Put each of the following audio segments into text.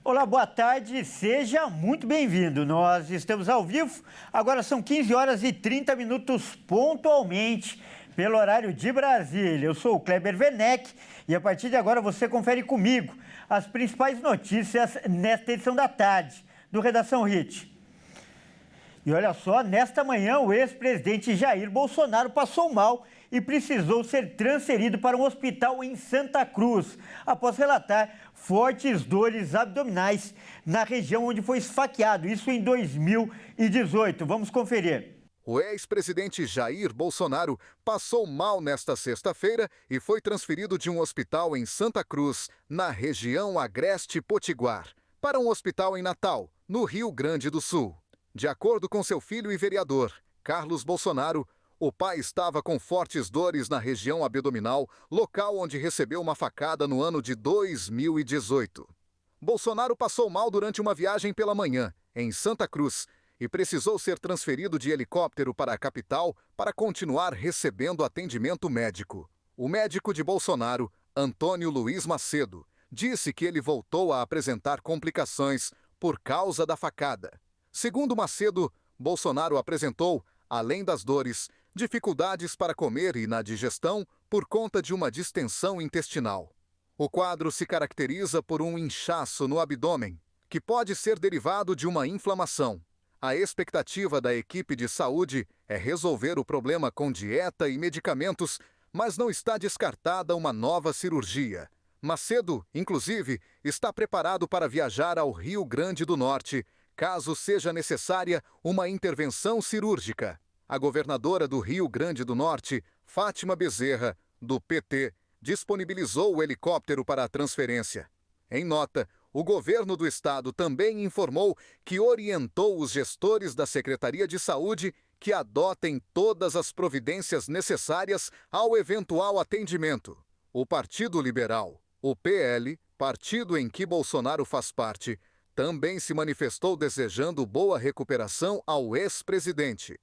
Olá, boa tarde, seja muito bem-vindo. Nós estamos ao vivo, agora são 15 horas e 30 minutos pontualmente, pelo horário de Brasília. Eu sou o Kleber Werneck e a partir de agora você confere comigo as principais notícias nesta edição da tarde do Redação Hit. E olha só, nesta manhã o ex-presidente Jair Bolsonaro passou mal e precisou ser transferido para um hospital em Santa Cruz, após relatar fortes dores abdominais na região onde foi esfaqueado, isso em 2018. Vamos conferir. O ex-presidente Jair Bolsonaro passou mal nesta sexta-feira e foi transferido de um hospital em Santa Cruz, na região Agreste Potiguar, para um hospital em Natal, no Rio Grande do Sul. De acordo com seu filho e vereador, Carlos Bolsonaro, o pai estava com fortes dores na região abdominal, local onde recebeu uma facada no ano de 2018. Bolsonaro passou mal durante uma viagem pela manhã, em Santa Cruz, e precisou ser transferido de helicóptero para a capital para continuar recebendo atendimento médico. O médico de Bolsonaro, Antônio Luiz Macedo, disse que ele voltou a apresentar complicações por causa da facada. Segundo Macedo, Bolsonaro apresentou, além das dores, dificuldades para comer e na digestão por conta de uma distensão intestinal. O quadro se caracteriza por um inchaço no abdômen, que pode ser derivado de uma inflamação. A expectativa da equipe de saúde é resolver o problema com dieta e medicamentos, mas não está descartada uma nova cirurgia. Macedo, inclusive, está preparado para viajar ao Rio Grande do Norte, caso seja necessária uma intervenção cirúrgica. A governadora do Rio Grande do Norte, Fátima Bezerra, do PT, disponibilizou o helicóptero para a transferência. Em nota, o governo do estado também informou que orientou os gestores da Secretaria de Saúde que adotem todas as providências necessárias ao eventual atendimento. O Partido Liberal, o PL, partido em que Bolsonaro faz parte, também se manifestou desejando boa recuperação ao ex-presidente.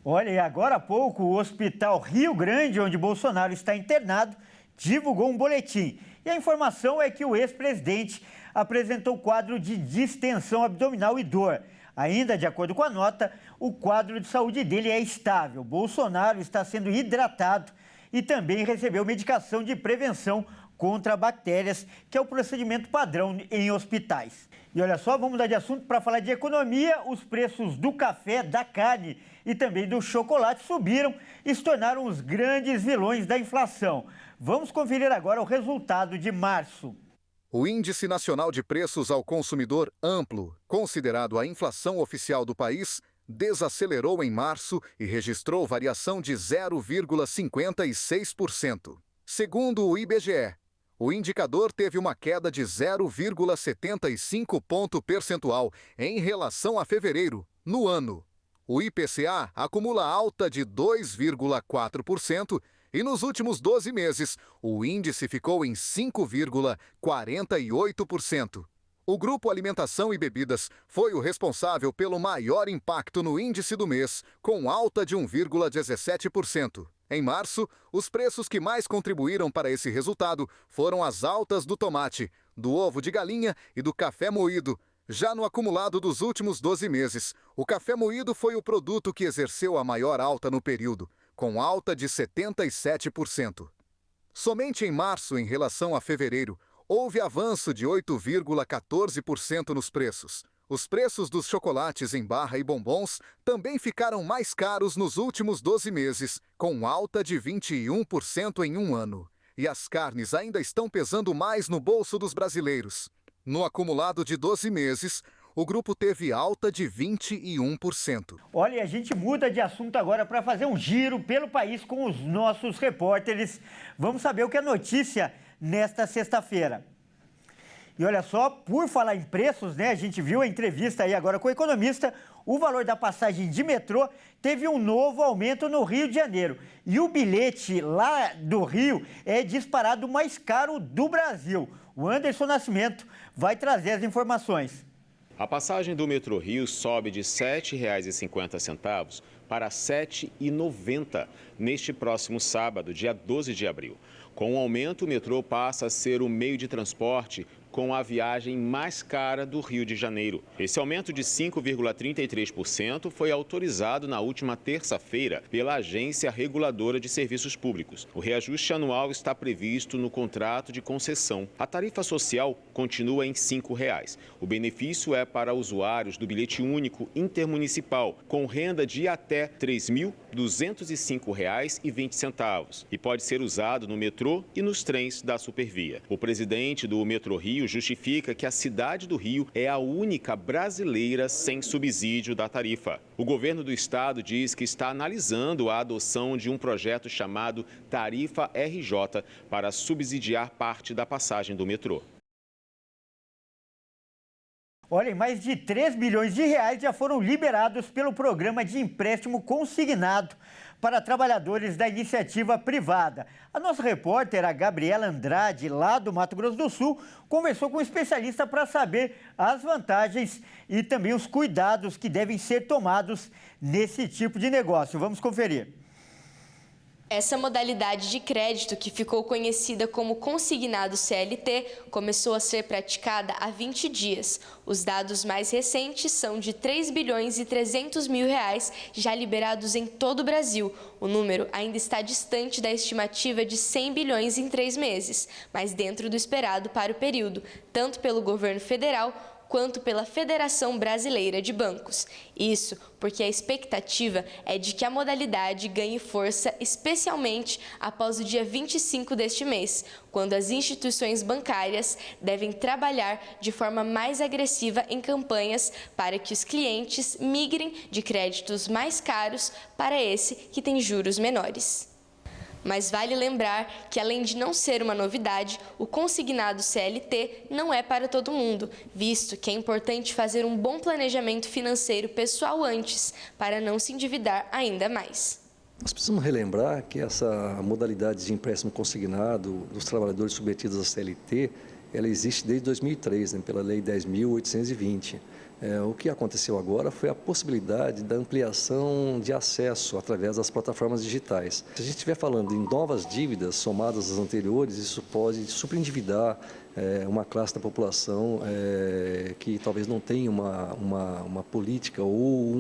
Olha, e agora há pouco o Hospital Rio Grande, onde Bolsonaro está internado, divulgou um boletim. E a informação é que o ex-presidente apresentou quadro de distensão abdominal e dor. Ainda, de acordo com a nota, o quadro de saúde dele é estável. Bolsonaro está sendo hidratado e também recebeu medicação de prevenção contra bactérias, que é o procedimento padrão em hospitais. E olha só, vamos mudar de assunto para falar de economia. Os preços do café, da carne e também do chocolate subiram e se tornaram os grandes vilões da inflação. Vamos conferir agora o resultado de março. O Índice Nacional de Preços ao Consumidor Amplo, considerado a inflação oficial do país, desacelerou em março e registrou variação de 0,56%. Segundo o IBGE, o indicador teve uma queda de 0,75 ponto percentual em relação a fevereiro, no ano. O IPCA acumula alta de 2,4% e nos últimos 12 meses o índice ficou em 5,48%. O Grupo Alimentação e Bebidas foi o responsável pelo maior impacto no índice do mês, com alta de 1,17%. Em março, os preços que mais contribuíram para esse resultado foram as altas do tomate, do ovo de galinha e do café moído. Já no acumulado dos últimos 12 meses, o café moído foi o produto que exerceu a maior alta no período, com alta de 77%. Somente em março, em relação a fevereiro, houve avanço de 8,14% nos preços. Os preços dos chocolates em barra e bombons também ficaram mais caros nos últimos 12 meses, com alta de 21% em um ano. E as carnes ainda estão pesando mais no bolso dos brasileiros. No acumulado de 12 meses, o grupo teve alta de 21%. Olha, a gente muda de assunto agora para fazer um giro pelo país com os nossos repórteres. Vamos saber o que é notícia nesta sexta-feira. E olha só, por falar em preços, né? A gente viu a entrevista aí agora com o economista, o valor da passagem de metrô teve um novo aumento no Rio de Janeiro. E o bilhete lá do Rio é disparado mais caro do Brasil. O Anderson Nascimento vai trazer as informações. A passagem do metrô Rio sobe de R$ 7,50 para R$ 7,90 neste próximo sábado, dia 12 de abril. Com o aumento, o metrô passa a ser o meio de transporte com a viagem mais cara do Rio de Janeiro. Esse aumento de 5,33% foi autorizado na última terça-feira pela Agência Reguladora de Serviços Públicos. O reajuste anual está previsto no contrato de concessão. A tarifa social continua em R$ 5,00. O benefício é para usuários do bilhete único intermunicipal, com renda de até R$ 3.205,20 e pode ser usado no metrô e nos trens da Supervia. O presidente do Metrô Rio justifica que a cidade do Rio é a única brasileira sem subsídio da tarifa. O governo do estado diz que está analisando a adoção de um projeto chamado Tarifa RJ para subsidiar parte da passagem do metrô. Olha, mais de 3 bilhões de reais já foram liberados pelo programa de empréstimo consignado para trabalhadores da iniciativa privada. A nossa repórter, a Gabriela Andrade, lá do Mato Grosso do Sul, conversou com um especialista para saber as vantagens e também os cuidados que devem ser tomados nesse tipo de negócio. Vamos conferir. Essa modalidade de crédito, que ficou conhecida como consignado CLT, começou a ser praticada há 20 dias. Os dados mais recentes são de 3 bilhões e 300 mil reais já liberados em todo o Brasil. O número ainda está distante da estimativa de 100 bilhões em 3 meses, mas dentro do esperado para o período, tanto pelo governo federal quanto pela Federação Brasileira de Bancos. Isso porque a expectativa é de que a modalidade ganhe força, especialmente após o dia 25 deste mês, quando as instituições bancárias devem trabalhar de forma mais agressiva em campanhas para que os clientes migrem de créditos mais caros para esse que tem juros menores. Mas vale lembrar que, além de não ser uma novidade, o consignado CLT não é para todo mundo, visto que é importante fazer um bom planejamento financeiro pessoal antes, para não se endividar ainda mais. Nós precisamos relembrar que essa modalidade de empréstimo consignado dos trabalhadores submetidos à CLT, ela existe desde 2003, pela Lei 10.820. O que aconteceu agora foi a possibilidade da ampliação de acesso através das plataformas digitais. Se a gente estiver falando em novas dívidas somadas às anteriores, isso pode superendividar uma classe da população que talvez não tenha uma política ou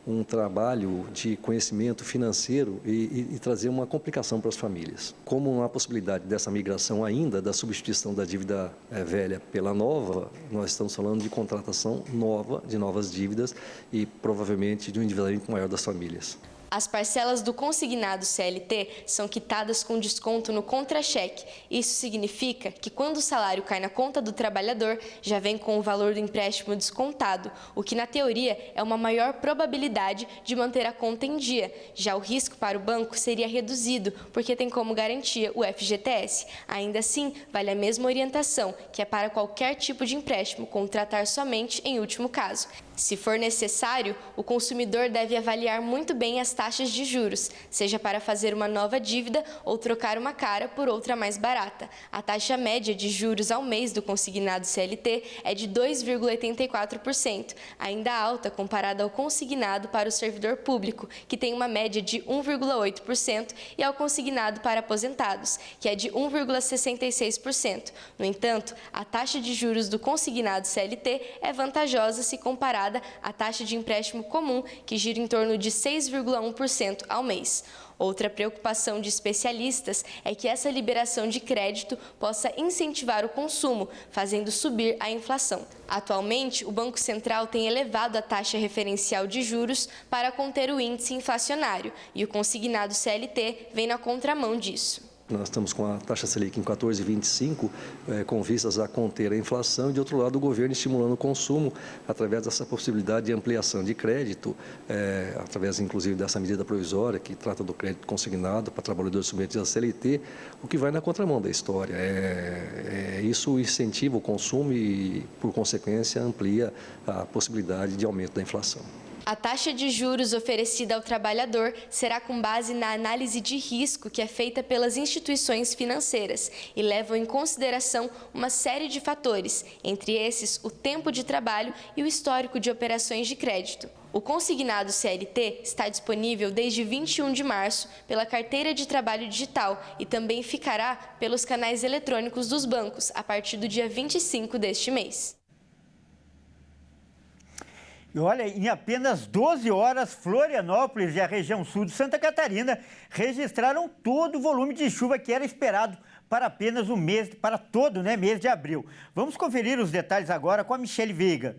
um trabalho de conhecimento financeiro e trazer uma complicação para as famílias. Como não há possibilidade dessa migração ainda, da substituição da dívida velha pela nova, nós estamos falando de contratação nova, de novas dívidas e provavelmente de um endividamento maior das famílias. As parcelas do consignado CLT são quitadas com desconto no contra-cheque. Isso significa que quando o salário cai na conta do trabalhador, já vem com o valor do empréstimo descontado, o que na teoria é uma maior probabilidade de manter a conta em dia. Já o risco para o banco seria reduzido, porque tem como garantia o FGTS. Ainda assim, vale a mesma orientação, que é para qualquer tipo de empréstimo, contratar somente em último caso. Se for necessário, o consumidor deve avaliar muito bem as taxas de juros, seja para fazer uma nova dívida ou trocar uma cara por outra mais barata. A taxa média de juros ao mês do consignado CLT é de 2,84%, ainda alta comparada ao consignado para o servidor público, que tem uma média de 1,8%, e ao consignado para aposentados, que é de 1,66%. No entanto, a taxa de juros do consignado CLT é vantajosa se comparada à taxa de empréstimo comum, que gira em torno de 6,1% ao mês. Outra preocupação de especialistas é que essa liberação de crédito possa incentivar o consumo, fazendo subir a inflação. Atualmente, o Banco Central tem elevado a taxa referencial de juros para conter o índice inflacionário, e o consignado CLT vem na contramão disso. Nós estamos com a taxa Selic em 14,25, com vistas a conter a inflação, e de outro lado o governo estimulando o consumo através dessa possibilidade de ampliação de crédito, através inclusive dessa medida provisória que trata do crédito consignado para trabalhadores submetidos à CLT, o que vai na contramão da história. Isso incentiva o consumo e, por consequência, amplia a possibilidade de aumento da inflação. A taxa de juros oferecida ao trabalhador será com base na análise de risco que é feita pelas instituições financeiras e levam em consideração uma série de fatores, entre esses o tempo de trabalho e o histórico de operações de crédito. O consignado CLT está disponível desde 21 de março pela Carteira de Trabalho Digital e também ficará pelos canais eletrônicos dos bancos a partir do dia 25 deste mês. E olha, em apenas 12 horas, Florianópolis e a região sul de Santa Catarina registraram todo o volume de chuva que era esperado para apenas o mês, para todo, mês de abril. Vamos conferir os detalhes agora com a Michele Veiga.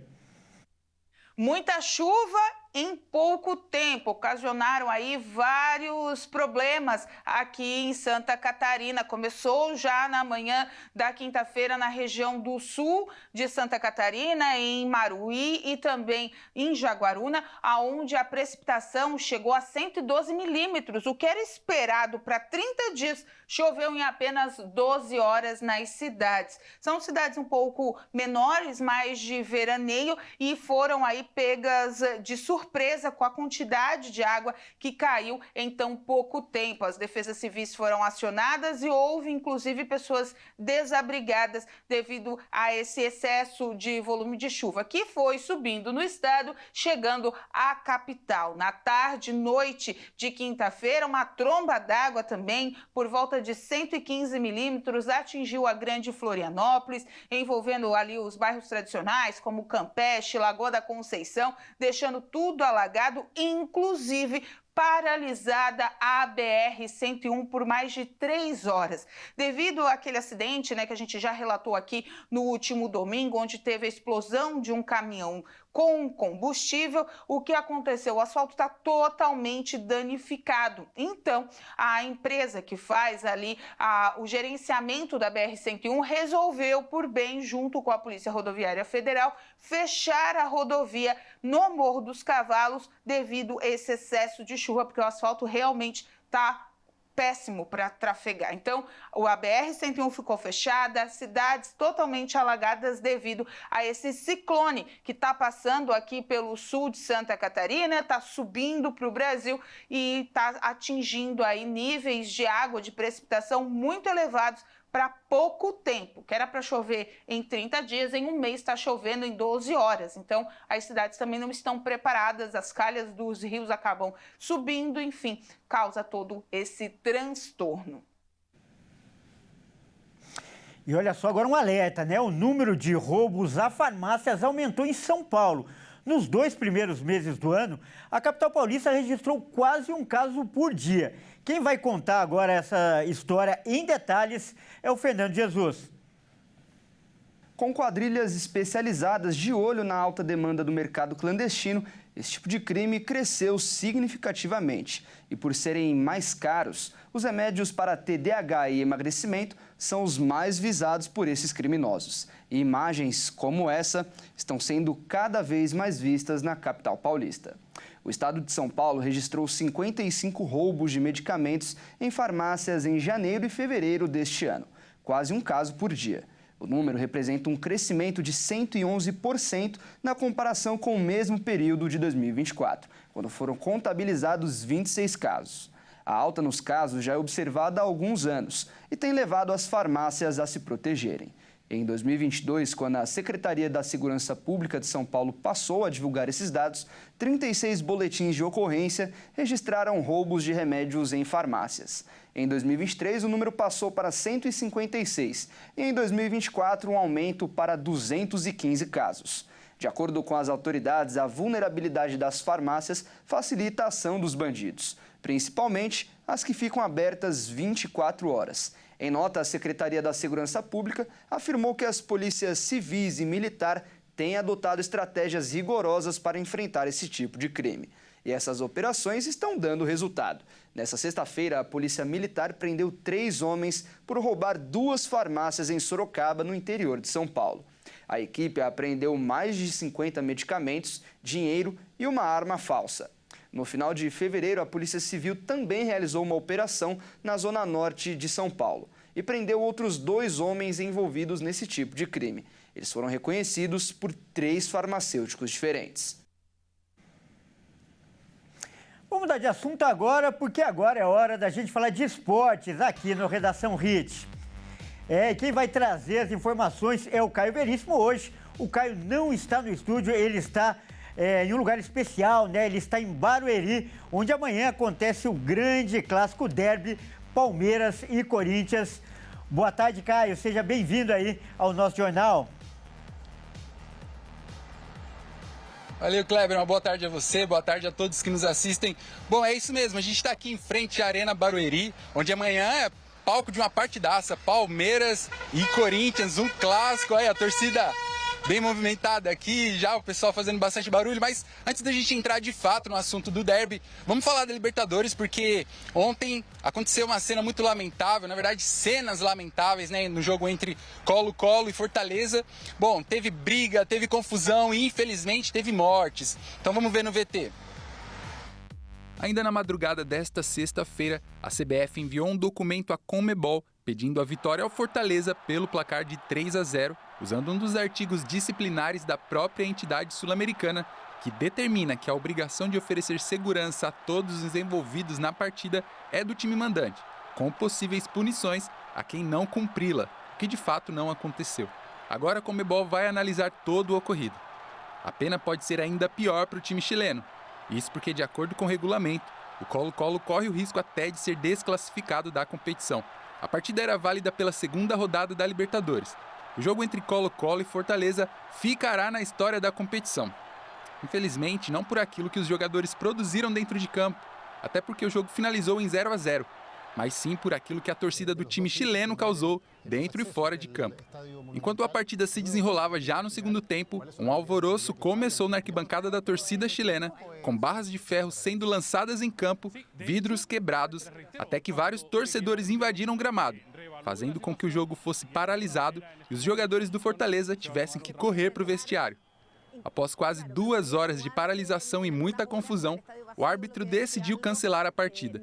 Muita chuva em pouco tempo, ocasionaram aí vários problemas aqui em Santa Catarina. Começou já na manhã da quinta-feira na região do sul de Santa Catarina, em Maruí e também em Jaguaruna, aonde a precipitação chegou a 112 milímetros, o que era esperado para 30 dias, choveu em apenas 12 horas nas cidades. São cidades um pouco menores, mais de veraneio, e foram aí pegas de surpresa com a quantidade de água que caiu em tão pouco tempo. As defesas civis foram acionadas e houve, inclusive, pessoas desabrigadas devido a esse excesso de volume de chuva, que foi subindo no estado, chegando à capital. Na tarde e noite de quinta-feira, uma tromba d'água também, por volta de 115 milímetros, atingiu a Grande Florianópolis, envolvendo ali os bairros tradicionais, como Campeche, Lagoa da Conceição, deixando tudo alagado, inclusive paralisada a BR-101 por mais de 3 horas. Devido àquele acidente, que a gente já relatou aqui no último domingo, onde teve a explosão de um caminhão com combustível, o que aconteceu? O asfalto está totalmente danificado. Então, a empresa que faz ali o gerenciamento da BR-101 resolveu, por bem, junto com a Polícia Rodoviária Federal, fechar a rodovia no Morro dos Cavalos devido a esse excesso de chuva, porque o asfalto realmente está péssimo para trafegar. Então, a BR-101 ficou fechada, cidades totalmente alagadas devido a esse ciclone que está passando aqui pelo sul de Santa Catarina, está subindo para o Brasil e está atingindo aí níveis de água, de precipitação muito elevados para pouco tempo, que era para chover em 30 dias, em um mês está chovendo em 12 horas. Então, as cidades também não estão preparadas, as calhas dos rios acabam subindo, enfim, causa todo esse transtorno. E olha só, agora um alerta, O número de roubos a farmácias aumentou em São Paulo. Nos 2 primeiros meses do ano, a capital paulista registrou quase um caso por dia. Quem vai contar agora essa história em detalhes é o Fernando Jesus. Com quadrilhas especializadas de olho na alta demanda do mercado clandestino, esse tipo de crime cresceu significativamente. E por serem mais caros, os remédios para TDAH e emagrecimento são os mais visados por esses criminosos. E imagens como essa estão sendo cada vez mais vistas na capital paulista. O estado de São Paulo registrou 55 roubos de medicamentos em farmácias em janeiro e fevereiro deste ano, quase um caso por dia. O número representa um crescimento de 111% na comparação com o mesmo período de 2024, quando foram contabilizados 26 casos. A alta nos casos já é observada há alguns anos e tem levado as farmácias a se protegerem. Em 2022, quando a Secretaria da Segurança Pública de São Paulo passou a divulgar esses dados, 36 boletins de ocorrência registraram roubos de remédios em farmácias. Em 2023, o número passou para 156 e em 2024, um aumento para 215 casos. De acordo com as autoridades, a vulnerabilidade das farmácias facilita a ação dos bandidos, principalmente as que ficam abertas 24 horas. Em nota, a Secretaria da Segurança Pública afirmou que as polícias civis e militar têm adotado estratégias rigorosas para enfrentar esse tipo de crime. E essas operações estão dando resultado. Nessa sexta-feira, a Polícia Militar prendeu 3 homens por roubar 2 farmácias em Sorocaba, no interior de São Paulo. A equipe apreendeu mais de 50 medicamentos, dinheiro e uma arma falsa. No final de fevereiro, a Polícia Civil também realizou uma operação na zona norte de São Paulo e prendeu outros 2 homens envolvidos nesse tipo de crime. Eles foram reconhecidos por 3 farmacêuticos diferentes. Vamos mudar de assunto agora, porque agora é hora da gente falar de esportes aqui no Redação Hit. Quem vai trazer as informações é o Caio Veríssimo hoje. O Caio não está no estúdio, ele está em um lugar especial, né? Ele está em Barueri, onde amanhã acontece o grande clássico derby Palmeiras e Corinthians. Boa tarde, Caio. Seja bem-vindo aí ao nosso jornal. Valeu, Kleber. Uma boa tarde a você, boa tarde a todos que nos assistem. Bom, é isso mesmo. A gente está aqui em frente à Arena Barueri, onde amanhã é palco de uma partidaça. Palmeiras e Corinthians, um clássico. Aí, a torcida bem movimentada aqui, já o pessoal fazendo bastante barulho, mas antes da gente entrar de fato no assunto do derby, vamos falar da Libertadores, porque ontem aconteceu uma cena muito lamentável, na verdade cenas lamentáveis, né, no jogo entre Colo-Colo e Fortaleza. Bom, teve briga, teve confusão e infelizmente teve mortes. Então vamos ver no VT. Ainda na madrugada desta sexta-feira, a CBF enviou um documento à Conmebol pedindo a vitória ao Fortaleza pelo placar de 3-0, usando um dos artigos disciplinares da própria entidade sul-americana, que determina que a obrigação de oferecer segurança a todos os envolvidos na partida é do time mandante, com possíveis punições a quem não cumpri-la, o que de fato não aconteceu. Agora a Conmebol vai analisar todo o ocorrido. A pena pode ser ainda pior para o time chileno. Isso porque, de acordo com o regulamento, o Colo-Colo corre o risco até de ser desclassificado da competição. A partida era válida pela segunda rodada da Libertadores. O jogo entre Colo-Colo e Fortaleza ficará na história da competição. Infelizmente, não por aquilo que os jogadores produziram dentro de campo, até porque o jogo finalizou em 0-0, mas sim por aquilo que a torcida do time chileno causou dentro e fora de campo. Enquanto a partida se desenrolava já no segundo tempo, um alvoroço começou na arquibancada da torcida chilena, com barras de ferro sendo lançadas em campo, vidros quebrados, até que vários torcedores invadiram o gramado, fazendo com que o jogo fosse paralisado e os jogadores do Fortaleza tivessem que correr para o vestiário. Após quase 2 horas de paralisação e muita confusão, o árbitro decidiu cancelar a partida.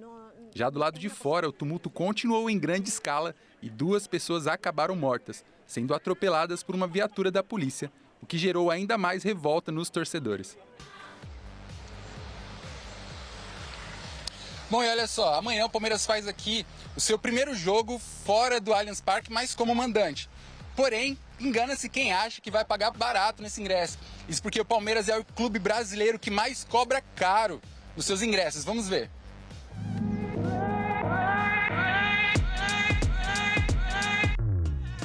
Já do lado de fora, o tumulto continuou em grande escala e 2 pessoas acabaram mortas, sendo atropeladas por uma viatura da polícia, o que gerou ainda mais revolta nos torcedores. Bom, e olha só, amanhã o Palmeiras faz aqui o seu primeiro jogo fora do Allianz Parque, mas como mandante. Porém, engana-se quem acha que vai pagar barato nesse ingresso. Isso porque o Palmeiras é o clube brasileiro que mais cobra caro nos seus ingressos. Vamos ver.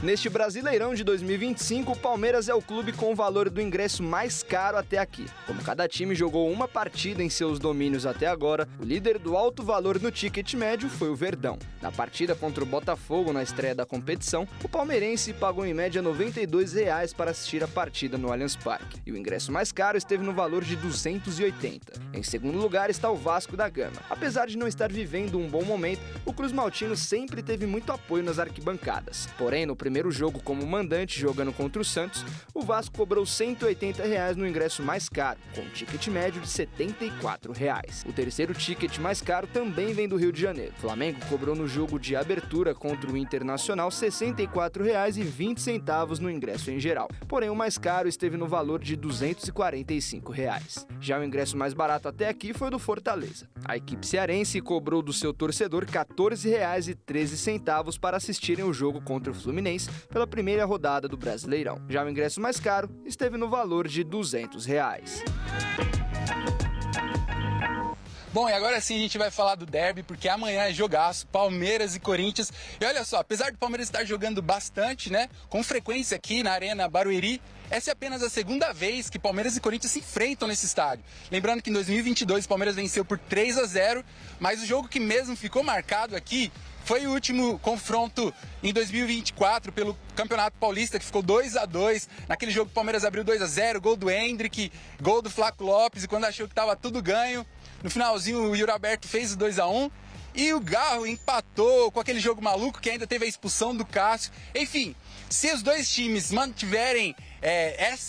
Neste Brasileirão de 2025, o Palmeiras é o clube com o valor do ingresso mais caro até aqui. Como cada time jogou uma partida em seus domínios até agora, o líder do alto valor no ticket médio foi o Verdão. Na partida contra o Botafogo na estreia da competição, o palmeirense pagou em média R$ 92 para assistir a partida no Allianz Parque. E o ingresso mais caro esteve no valor de R$ 280. Em segundo lugar está o Vasco da Gama. Apesar de não estar vivendo um bom momento, o Cruz Maltino sempre teve muito apoio nas arquibancadas. Porém, no primeiro jogo como mandante jogando contra o Santos, o Vasco cobrou R$ 180 no ingresso mais caro, com um ticket médio de R$ 74. O terceiro ticket mais caro também vem do Rio de Janeiro. O Flamengo cobrou no jogo de abertura contra o Internacional R$ 64,20 no ingresso em geral. Porém, o mais caro esteve no valor de R$ 245. Já o ingresso mais barato até aqui foi o do Fortaleza. A equipe cearense cobrou do seu torcedor R$ 14,13 para assistirem o jogo contra o Fluminense pela primeira rodada do Brasileirão. Já o ingresso mais caro esteve no valor de R$ 200. Bom, e agora sim a gente vai falar do derby, porque amanhã é jogaço, Palmeiras e Corinthians. E olha só, apesar do Palmeiras estar jogando bastante, né, com frequência aqui na Arena Barueri, essa é apenas a segunda vez que Palmeiras e Corinthians se enfrentam nesse estádio. Lembrando que em 2022 o Palmeiras venceu por 3-0, mas o jogo que mesmo ficou marcado aqui foi o último confronto em 2024 pelo Campeonato Paulista, que ficou 2-2. Naquele jogo o Palmeiras abriu 2-0, gol do Hendrick, gol do Flaco Lopes, e quando achou que estava tudo ganho, no finalzinho o Yuri Alberto fez o 2-1. E o Garro empatou com aquele jogo maluco que ainda teve a expulsão do Cássio. Enfim, se os dois times mantiverem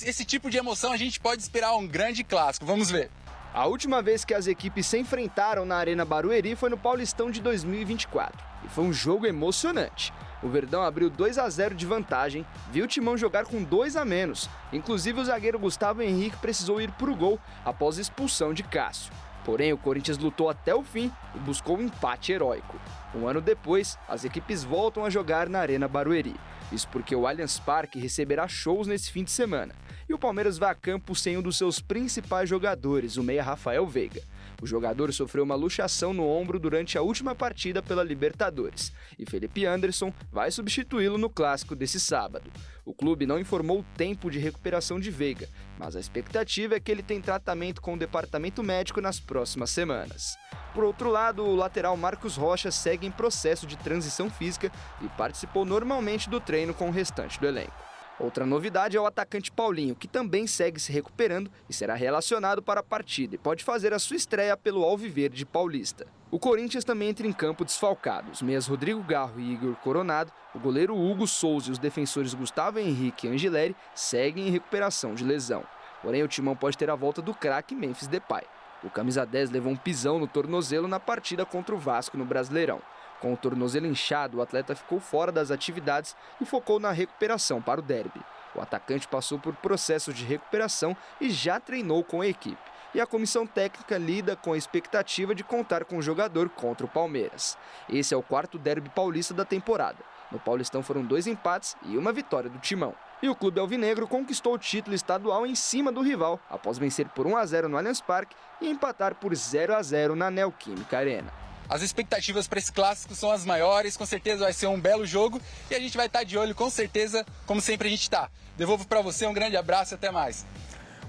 esse tipo de emoção, a gente pode esperar um grande clássico. Vamos ver. A última vez que as equipes se enfrentaram na Arena Barueri foi no Paulistão de 2024. E foi um jogo emocionante. O Verdão abriu 2-0 de vantagem, viu o Timão jogar com 2 a menos. Inclusive o zagueiro Gustavo Henrique precisou ir para o gol após a expulsão de Cássio. Porém, o Corinthians lutou até o fim e buscou um empate heróico. Um ano depois, as equipes voltam a jogar na Arena Barueri. Isso porque o Allianz Parque receberá shows nesse fim de semana. E o Palmeiras vai a campo sem um dos seus principais jogadores, o meia Rafael Veiga. O jogador sofreu uma luxação no ombro durante a última partida pela Libertadores. E Felipe Anderson vai substituí-lo no clássico desse sábado. O clube não informou o tempo de recuperação de Veiga, mas a expectativa é que ele tenha tratamento com o departamento médico nas próximas semanas. Por outro lado, o lateral Marcos Rocha segue em processo de transição física e participou normalmente do treino com o restante do elenco. Outra novidade é o atacante Paulinho, que também segue se recuperando e será relacionado para a partida e pode fazer a sua estreia pelo Alviverde Paulista. O Corinthians também entra em campo desfalcado. Os meias Rodrigo Garro e Igor Coronado, o goleiro Hugo Souza e os defensores Gustavo Henrique e Angileri seguem em recuperação de lesão. Porém, o timão pode ter a volta do craque Memphis Depay. O camisa 10 levou um pisão no tornozelo na partida contra o Vasco no Brasileirão. Com o tornozelo inchado, o atleta ficou fora das atividades e focou na recuperação para o derby. O atacante passou por processo de recuperação e já treinou com a equipe. E a comissão técnica lida com a expectativa de contar com o jogador contra o Palmeiras. Esse é o quarto derby paulista da temporada. No Paulistão foram 2 empates e uma vitória do Timão. E o clube alvinegro conquistou o título estadual em cima do rival, após vencer por 1-0 no Allianz Parque e empatar por 0-0 na Neoquímica Arena. As expectativas para esse clássico são as maiores, com certeza vai ser um belo jogo e a gente vai estar de olho, com certeza, como sempre a gente está. Devolvo para você um grande abraço e até mais.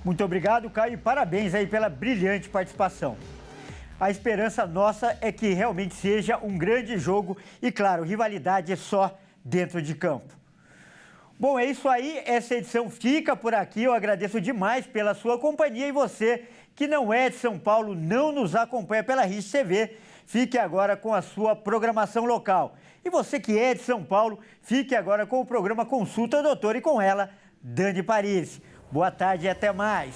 Muito obrigado, Caio, e parabéns aí pela brilhante participação. A esperança nossa é que realmente seja um grande jogo e, claro, rivalidade é só dentro de campo. Bom, é isso aí, essa edição fica por aqui. Eu agradeço demais pela sua companhia e você que não é de São Paulo, não nos acompanha pela RIS TV, fique agora com a sua programação local. E você que é de São Paulo, fique agora com o programa Consulta Doutor e com ela, Dani Paris. Boa tarde e até mais.